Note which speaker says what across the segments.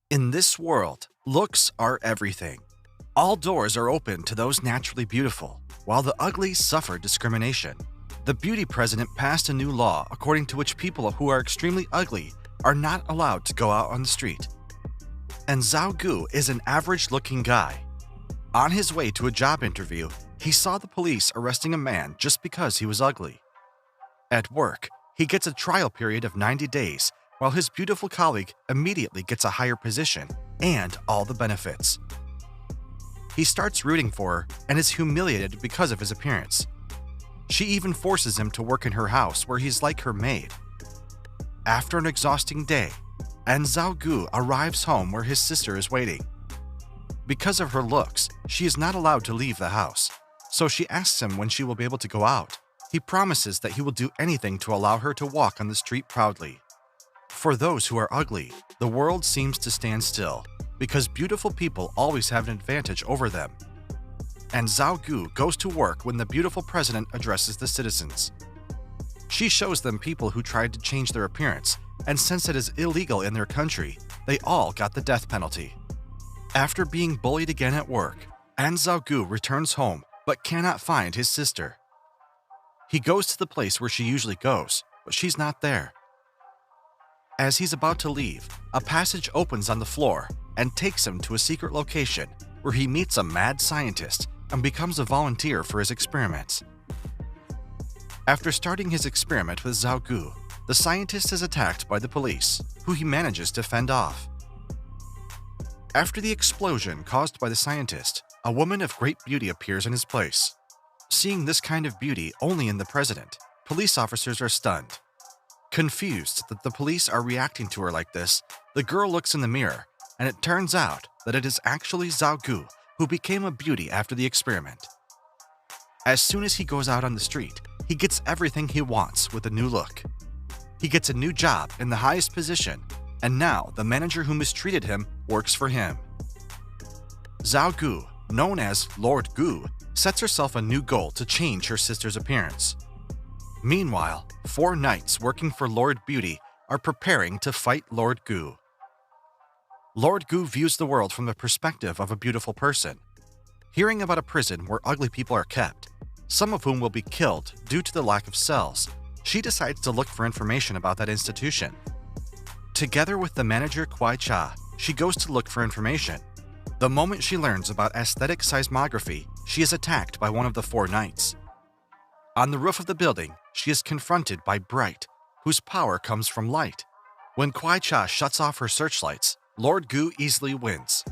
Speaker 1: In this world, looks are everything. All doors are open to those naturally beautiful, while the ugly suffer discrimination. The beauty president passed a new law according to which people who are extremely ugly are not allowed to go out on the street. And Zhao Gu is an average-looking guy. On his way to a job interview, he saw the police arresting a man just because he was ugly. At work, he gets a trial period of 90 days, while his beautiful colleague immediately gets a higher position and all the benefits. He starts rooting for her and is humiliated because of his appearance. She even forces him to work in her house where he's like her maid. After an exhausting day, Zhao Gu arrives home where his sister is waiting. Because of her looks, she is not allowed to leave the house, so she asks him when she will be able to go out. He promises that he will do anything to allow her to walk on the street proudly. For those who are ugly, the world seems to stand still, because beautiful people always have an advantage over them. And Zhao Gu goes to work when the beautiful president addresses the citizens. She shows them people who tried to change their appearance, and since it is illegal in their country, they all got the death penalty. After being bullied again at work, Zhao Gu returns home but cannot find his sister. He goes to the place where she usually goes, but she's not there. As he's about to leave, a passage opens on the floor and takes him to a secret location where he meets a mad scientist and becomes a volunteer for his experiments. After starting his experiment with Zhao Gu, the scientist is attacked by the police, who he manages to fend off. After the explosion caused by the scientist, a woman of great beauty appears in his place. Seeing this kind of beauty only in the president, police officers are stunned. Confused that the police are reacting to her like this, the girl looks in the mirror, and it turns out that it is actually Zhao Gu who became a beauty after the experiment. As soon as he goes out on the street, he gets everything he wants with a new look. He gets a new job in the highest position, and now the manager who mistreated him works for him. Zhao Gu, known as Lord Gu, sets herself a new goal to change her sister's appearance. Meanwhile, 4 knights working for Lord Beauty are preparing to fight Lord Gu. Lord Gu views the world from the perspective of a beautiful person. Hearing about a prison where ugly people are kept, some of whom will be killed due to the lack of cells, she decides to look for information about that institution. Together with the manager Kuai Cha, she goes to look for information. The moment she learns about aesthetic seismography, she is attacked by one of the 4 knights. On the roof of the building, she is confronted by Bright, whose power comes from light. When Kuai Cha shuts off her searchlights, Lord Gu easily wins.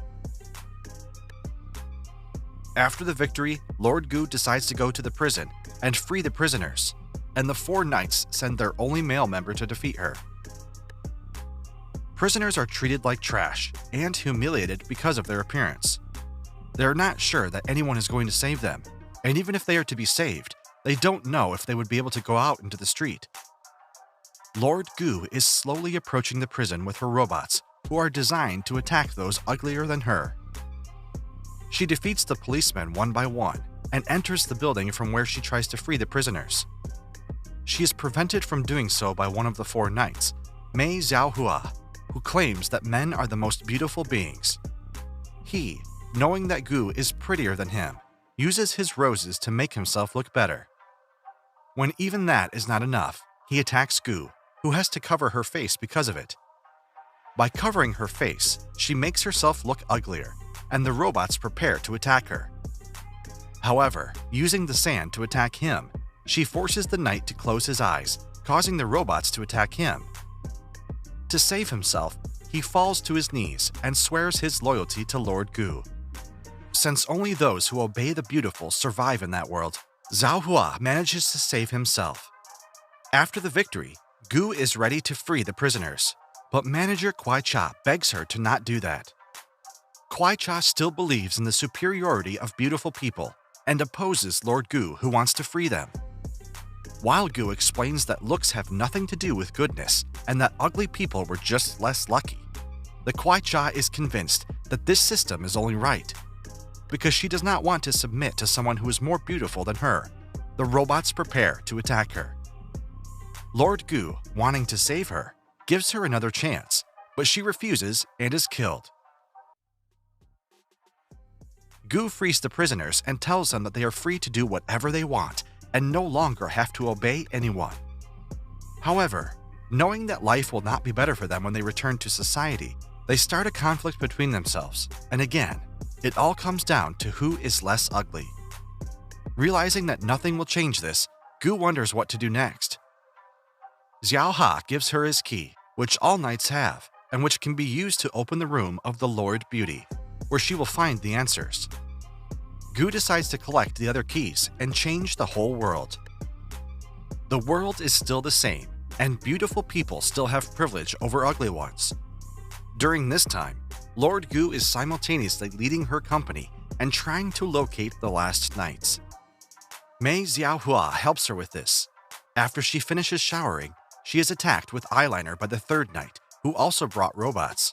Speaker 1: After the victory, Lord Gu decides to go to the prison and free the prisoners, and the 4 knights send their only male member to defeat her. Prisoners are treated like trash and humiliated because of their appearance. They're not sure that anyone is going to save them, and even if they are to be saved, they don't know if they would be able to go out into the street. Lord Gu is slowly approaching the prison with her robots, who are designed to attack those uglier than her. She defeats the policemen one by one and enters the building from where she tries to free the prisoners. She is prevented from doing so by one of the 4 knights, Mei Xiaohua, who claims that men are the most beautiful beings. He, knowing that Gu is prettier than him, uses his roses to make himself look better. When even that is not enough, he attacks Gu, who has to cover her face because of it. By covering her face, she makes herself look uglier, and the robots prepare to attack her. However, using the sand to attack him, she forces the knight to close his eyes, causing the robots to attack him. To save himself, he falls to his knees and swears his loyalty to Lord Gu. Since only those who obey the beautiful survive in that world, Zhao Hua manages to save himself. After the victory, Gu is ready to free the prisoners, but manager Kuai Cha begs her to not do that. Kuai Cha still believes in the superiority of beautiful people and opposes Lord Gu, who wants to free them. While Gu explains that looks have nothing to do with goodness and that ugly people were just less lucky, the Kuai Cha is convinced that this system is only right. Because she does not want to submit to someone who is more beautiful than her, the robots prepare to attack her. Lord Gu, wanting to save her, gives her another chance, but she refuses and is killed. Gu frees the prisoners and tells them that they are free to do whatever they want and no longer have to obey anyone. However, knowing that life will not be better for them when they return to society, they start a conflict between themselves, and again, it all comes down to who is less ugly. Realizing that nothing will change this, Gu wonders what to do next. Xiao Ha gives her his key, which all knights have, and which can be used to open the room of the Lord Beauty, where she will find the answers. Gu decides to collect the other keys and change the whole world. The world is still the same, and beautiful people still have privilege over ugly ones. During this time, Lord Gu is simultaneously leading her company and trying to locate the last knights. Mei Xiaohua helps her with this. After she finishes showering, she is attacked with eyeliner by the third knight, who also brought robots.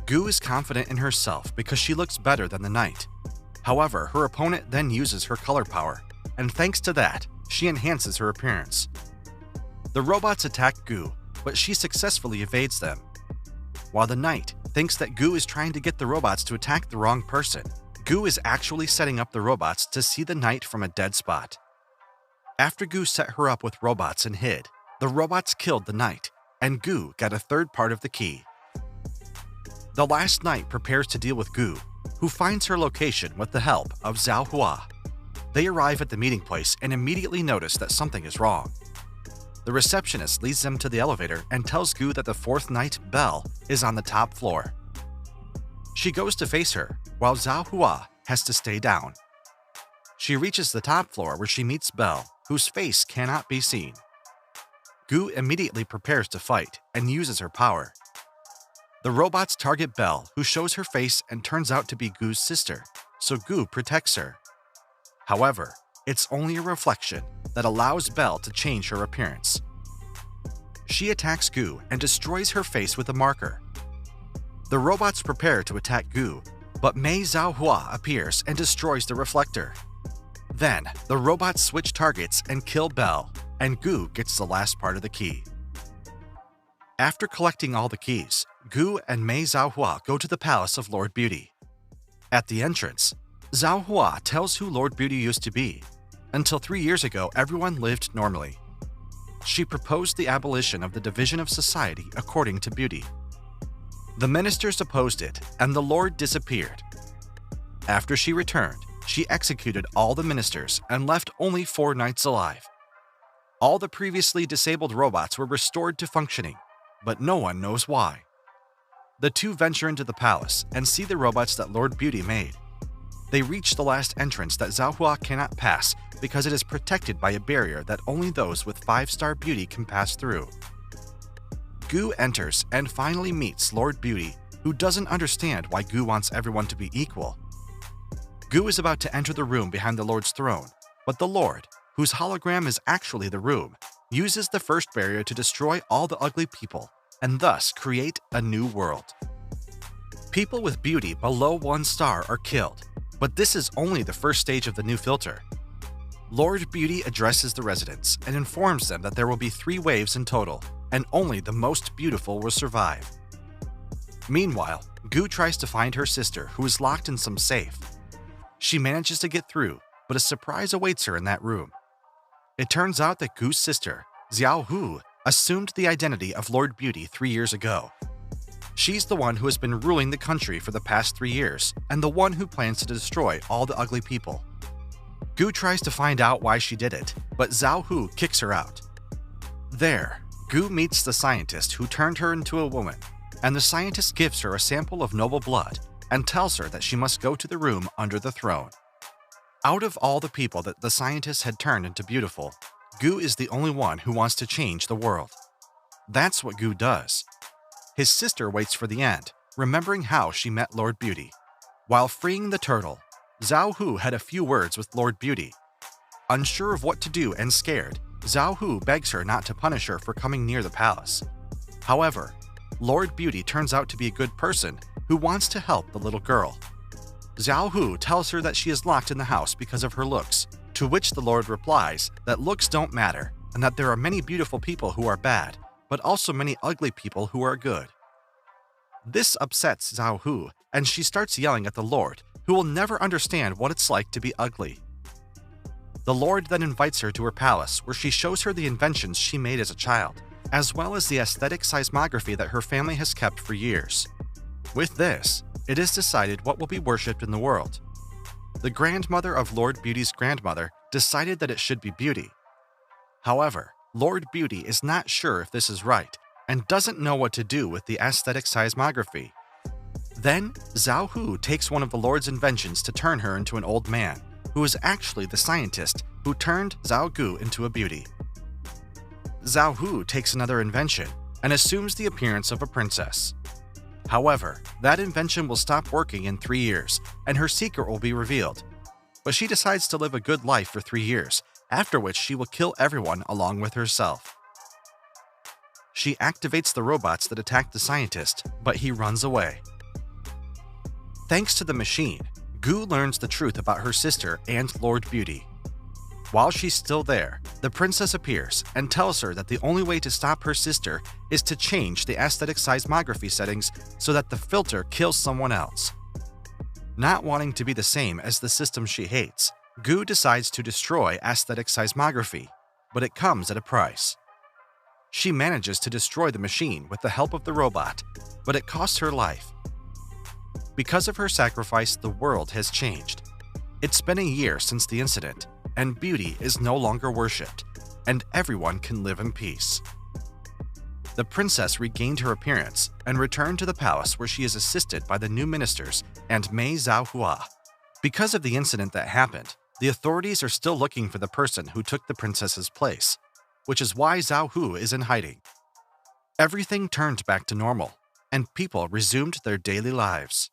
Speaker 1: Gu is confident in herself because she looks better than the knight. However, her opponent then uses her color power, and thanks to that, she enhances her appearance. The robots attack Gu, but she successfully evades them. While the knight thinks that Gu is trying to get the robots to attack the wrong person, Gu is actually setting up the robots to see the knight from a dead spot. After Gu set her up with robots and hid, the robots killed the knight, and Gu got a third part of the key. The last knight prepares to deal with Gu, who finds her location with the help of Zhao Hua. They arrive at the meeting place and immediately notice that something is wrong. The receptionist leads them to the elevator and tells Gu that the fourth knight, Belle, is on the top floor. She goes to face her, while Zhao Hua has to stay down. She reaches the top floor where she meets Belle, whose face cannot be seen. Gu immediately prepares to fight and uses her power. The robots target Belle, who shows her face and turns out to be Gu's sister, so Gu protects her. However, it's only a reflection that allows Belle to change her appearance. She attacks Gu and destroys her face with a marker. The robots prepare to attack Gu, but Mei Xiaohua appears and destroys the reflector. Then, the robots switch targets and kill Belle, and Gu gets the last part of the key. After collecting all the keys, Gu and Mei Xiaohua go to the palace of Lord Beauty. At the entrance, Xiaohua tells who Lord Beauty used to be. Until 3 years ago, everyone lived normally. She proposed the abolition of the division of society according to beauty. The ministers opposed it, and the Lord disappeared. After she returned, she executed all the ministers and left only 4 knights alive. All the previously disabled robots were restored to functioning, but no one knows why. The two venture into the palace and see the robots that Lord Beauty made. They reach the last entrance that Xiaohua cannot pass because it is protected by a barrier that only those with 5-star beauty can pass through. Gu enters and finally meets Lord Beauty, who doesn't understand why Gu wants everyone to be equal. Gu is about to enter the room behind the Lord's throne, but the Lord, whose hologram is actually the room, uses the first barrier to destroy all the ugly people and thus create a new world. People with beauty below 1 star are killed, but this is only the first stage of the new filter. Lord Beauty addresses the residents and informs them that there will be 3 waves in total, and only the most beautiful will survive. Meanwhile, Gu tries to find her sister, who is locked in some safe. She manages to get through, but a surprise awaits her in that room. It turns out that Gu's sister, Xiao Hu, assumed the identity of Lord Beauty 3 years ago. She's the one who has been ruling the country for the past 3 years, and the one who plans to destroy all the ugly people. Gu tries to find out why she did it, but Xiao Hu kicks her out. There, Gu meets the scientist who turned her into a woman, and the scientist gives her a sample of noble blood and tells her that she must go to the room under the throne. Out of all the people that the scientist had turned into beautiful, Gu is the only one who wants to change the world. That's what Gu does. His sister waits for the end, remembering how she met Lord Beauty. While freeing the turtle, Xiao Hu had a few words with Lord Beauty. Unsure of what to do and scared, Xiao Hu begs her not to punish her for coming near the palace. However, Lord Beauty turns out to be a good person who wants to help the little girl. Xiao Hu tells her that she is locked in the house because of her looks, to which the Lord replies that looks don't matter and that there are many beautiful people who are bad, but also many ugly people who are good. This upsets Zhao Hu, and she starts yelling at the Lord, who will never understand what it's like to be ugly. The Lord then invites her to her palace, where she shows her the inventions she made as a child, as well as the aesthetic seismography that her family has kept for years. With this, it is decided what will be worshipped in the world. The grandmother of Lord Beauty's grandmother decided that it should be Beauty. However, Lord Beauty is not sure if this is right and doesn't know what to do with the aesthetic seismography. Then, Zhao Hu takes one of the Lord's inventions to turn her into an old man, who is actually the scientist who turned Zhao Gu into a beauty. Zhao Hu takes another invention and assumes the appearance of a princess. However, that invention will stop working in 3 years, and her secret will be revealed. But she decides to live a good life for 3 years, after which she will kill everyone along with herself. She activates the robots that attack the scientist, but he runs away. Thanks to the machine, Gu learns the truth about her sister and Lord Beauty. While she's still there, the princess appears and tells her that the only way to stop her sister is to change the aesthetic seismography settings so that the filter kills someone else. Not wanting to be the same as the system she hates, Gu decides to destroy aesthetic seismography, but it comes at a price. She manages to destroy the machine with the help of the robot, but it costs her life. Because of her sacrifice, the world has changed. It's been a year since the incident, and Beauty is no longer worshipped, and everyone can live in peace. The princess regained her appearance and returned to the palace, where she is assisted by the new ministers and Mei Zhaohua. Because of the incident that happened, the authorities are still looking for the person who took the princess's place, which is why Zhao Hu is in hiding. Everything turned back to normal, and people resumed their daily lives.